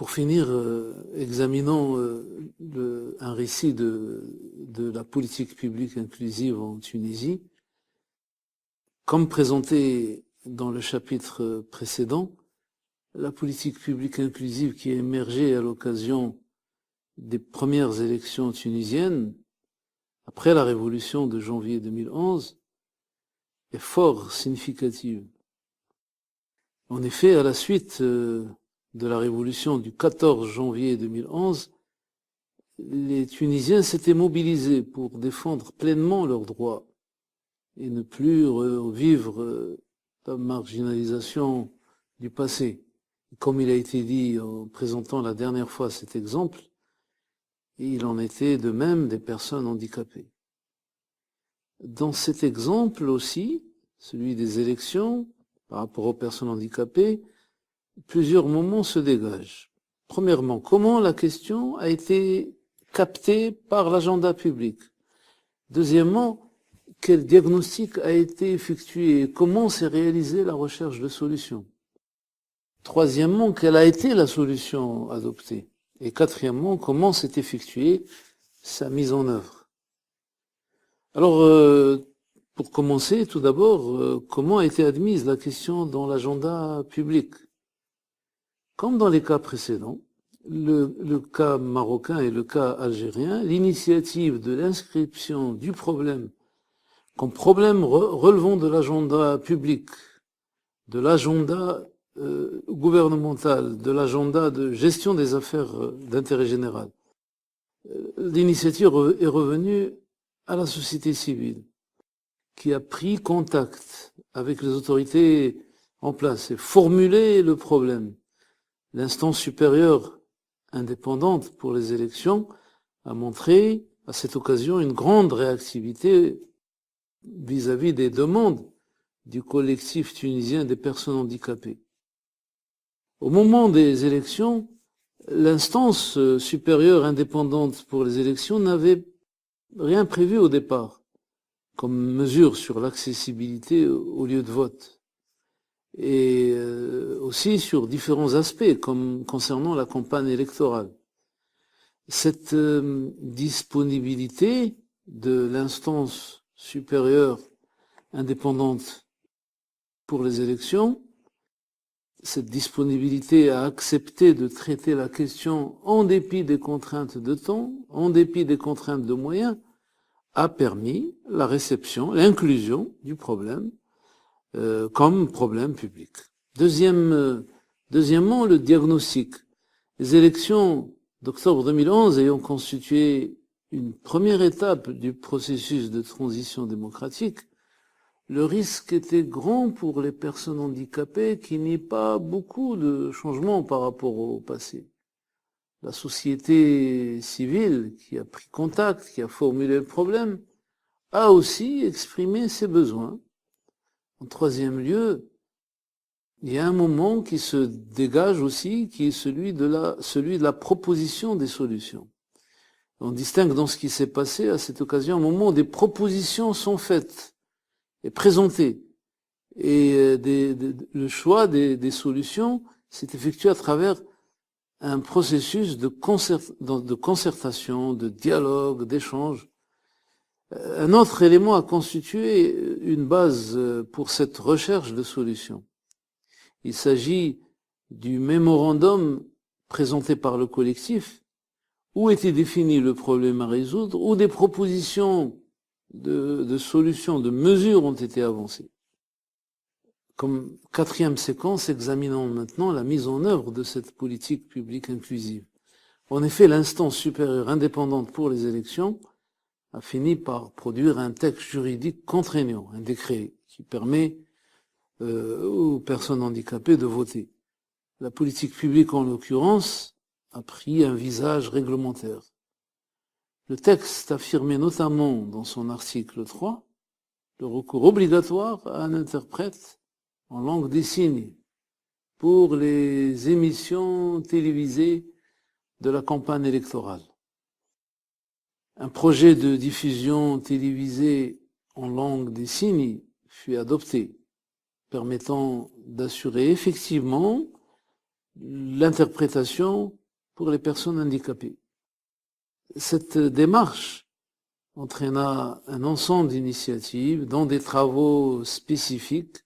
Pour finir, examinons un récit de la politique publique inclusive en Tunisie. Comme présenté dans le chapitre précédent, la politique publique inclusive qui a émergé à l'occasion des premières élections tunisiennes, après la révolution de janvier 2011, est fort significative. En effet, à la suite de la révolution du 14 janvier 2011, les Tunisiens s'étaient mobilisés pour défendre pleinement leurs droits et ne plus revivre la marginalisation du passé. Comme il a été dit en présentant la dernière fois cet exemple, il en était de même des personnes handicapées. Dans cet exemple aussi, celui des élections, par rapport aux personnes handicapées, plusieurs moments se dégagent. Premièrement, comment la question a été captée par l'agenda public? Deuxièmement, quel diagnostic a été effectué et comment s'est réalisée la recherche de solutions? Troisièmement, quelle a été la solution adoptée? Et quatrièmement, comment s'est effectuée sa mise en œuvre? Alors, pour commencer, tout d'abord, comment a été admise la question dans l'agenda public? Comme dans les cas précédents, le cas marocain et le cas algérien, l'initiative de l'inscription du problème comme problème relevant de l'agenda public, de l'agenda gouvernemental, de l'agenda de gestion des affaires d'intérêt général, l'initiative est revenue à la société civile, qui a pris contact avec les autorités en place et formulé le problème. L'instance supérieure indépendante pour les élections a montré à cette occasion une grande réactivité vis-à-vis des demandes du collectif tunisien des personnes handicapées. Au moment des élections, l'instance supérieure indépendante pour les élections n'avait rien prévu au départ, comme mesure sur l'accessibilité aux lieux de vote, et aussi sur différents aspects, comme concernant la campagne électorale. Cette disponibilité de l'instance supérieure indépendante pour les élections, cette disponibilité à accepter de traiter la question en dépit des contraintes de temps, en dépit des contraintes de moyens, a permis la réception, l'inclusion du problème comme problème public. Deuxièmement, le diagnostic. Les élections d'octobre 2011 ayant constitué une première étape du processus de transition démocratique, le risque était grand pour les personnes handicapées qu'il n'y ait pas beaucoup de changements par rapport au passé. La société civile qui a pris contact, qui a formulé le problème, a aussi exprimé ses besoins. En troisième lieu, il y a un moment qui se dégage aussi, qui est celui de la proposition des solutions. On distingue dans ce qui s'est passé à cette occasion un moment où des propositions sont faites et présentées. Et le choix des solutions s'est effectué à travers un processus de concertation, de dialogue, d'échange. Un autre élément a constitué une base pour cette recherche de solutions. Il s'agit du mémorandum présenté par le collectif, où était défini le problème à résoudre, où des propositions de solutions, de mesures ont été avancées. Comme quatrième séquence, examinons maintenant la mise en œuvre de cette politique publique inclusive. En effet, l'instance supérieure indépendante pour les élections a fini par produire un texte juridique contraignant, un décret qui permet aux personnes handicapées de voter. La politique publique, en l'occurrence, a pris un visage réglementaire. Le texte affirmait notamment dans son article 3 le recours obligatoire à un interprète en langue des signes pour les émissions télévisées de la campagne électorale. Un projet de diffusion télévisée en langue des signes fut adopté, permettant d'assurer effectivement l'interprétation pour les personnes handicapées. Cette démarche entraîna un ensemble d'initiatives dont des travaux spécifiques,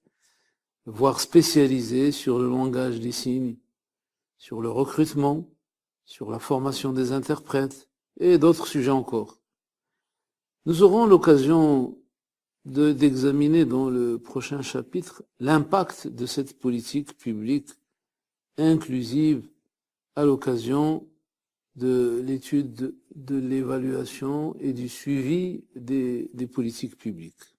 voire spécialisés sur le langage des signes, sur le recrutement, sur la formation des interprètes et d'autres sujets encore. Nous aurons l'occasion d'examiner dans le prochain chapitre l'impact de cette politique publique inclusive à l'occasion de l'étude de l'évaluation et du suivi des politiques publiques.